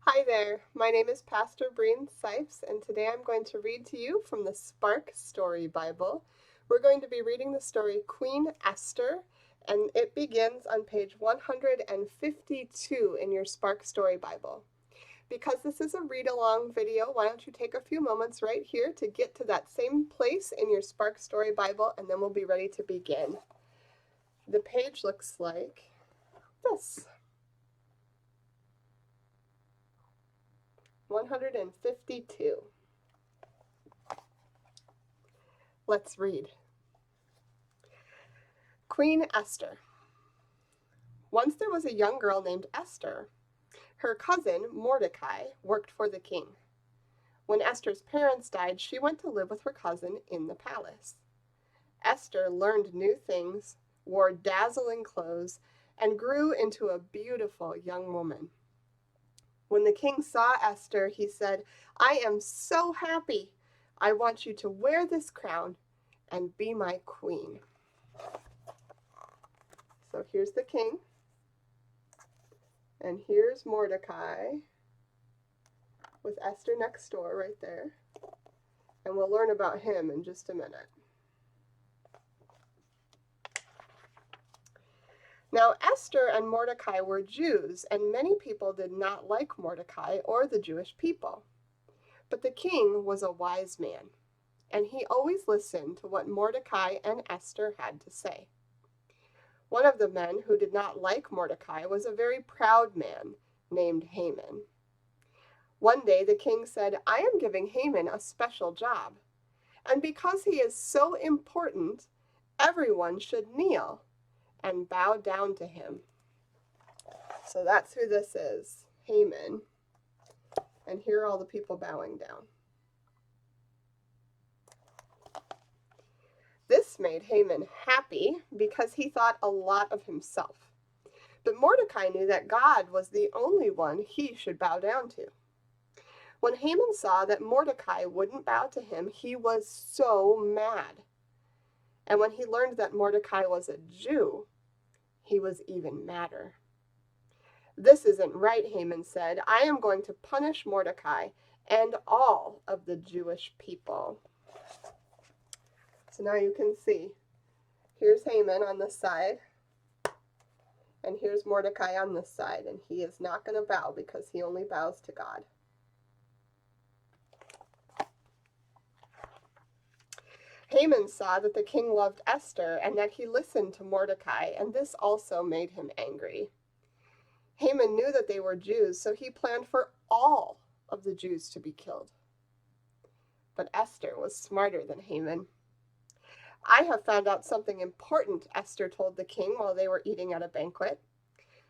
Hi there, my name is Pastor Breen, and today I'm going to read to you from the Spark Story Bible. We're going to be reading the story Queen Esther, and it begins on page 152 in your Spark Story Bible. Because this is a read-along video, why don't you take a few moments right here to get to that same place in your Spark Story Bible, and then we'll be ready to begin. The page looks like this. 152. Let's read. Queen Esther. Once there was a young girl named Esther. Her cousin, Mordecai, worked for the king. When Esther's parents died, she went to live with her cousin in the palace. Esther learned new things, wore dazzling clothes, and grew into a beautiful young woman. When the king saw Esther, he said, "I am so happy. I want you to wear this crown and be my queen." So here's the king, and here's Mordecai with Esther next door right there. And we'll learn about him in just a minute. Now, Esther and Mordecai were Jews, and many people did not like Mordecai or the Jewish people. But the king was a wise man, and he always listened to what Mordecai and Esther had to say. One of the men who did not like Mordecai was a very proud man named Haman. One day the king said, "I am giving Haman a special job, and because he is so important, everyone should kneel and bow down to him." So that's who this is, Haman. And here are all the people bowing down. This made Haman happy because he thought a lot of himself. But Mordecai knew that God was the only one he should bow down to. When Haman saw that Mordecai wouldn't bow to him, he was so mad. And when he learned that Mordecai was a Jew, he was even madder. "This isn't right," Haman said. "I am going to punish Mordecai and all of the Jewish people." So now you can see, here's Haman on this side, and here's Mordecai on this side, and he is not going to bow because he only bows to God. Haman saw that the king loved Esther and that he listened to Mordecai, and this also made him angry. Haman knew that they were Jews, so he planned for all of the Jews to be killed. But Esther was smarter than Haman. "I have found out something important," Esther told the king while they were eating at a banquet.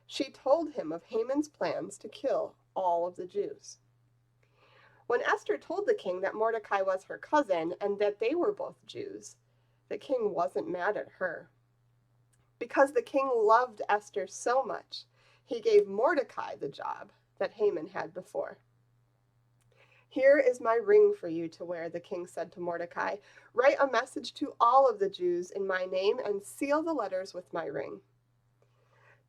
She told him of Haman's plans to kill all of the Jews. When Esther told the king that Mordecai was her cousin and that they were both Jews, the king wasn't mad at her. Because the king loved Esther so much, he gave Mordecai the job that Haman had before. "Here is my ring for you to wear," the king said to Mordecai. "Write a message to all of the Jews in my name and seal the letters with my ring."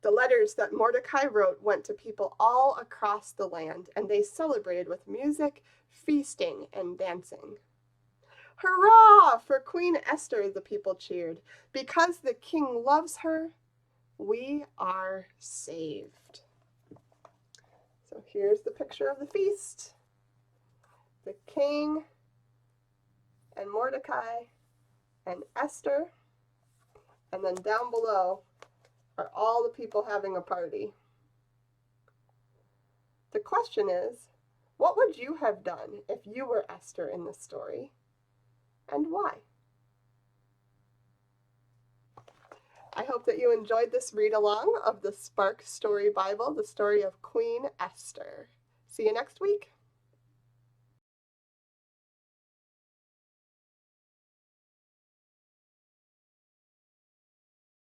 The letters that Mordecai wrote went to people all across the land, and they celebrated with music, feasting, and dancing. "Hurrah for Queen Esther," the people cheered. "Because the king loves her, we are saved." So here's the picture of the feast. The king and Mordecai and Esther, and then down below are all the people having a party. The question is, what would you have done if you were Esther in this story, and why? I hope that you enjoyed this read-along of the Spark Story Bible, the story of Queen Esther. See you next week.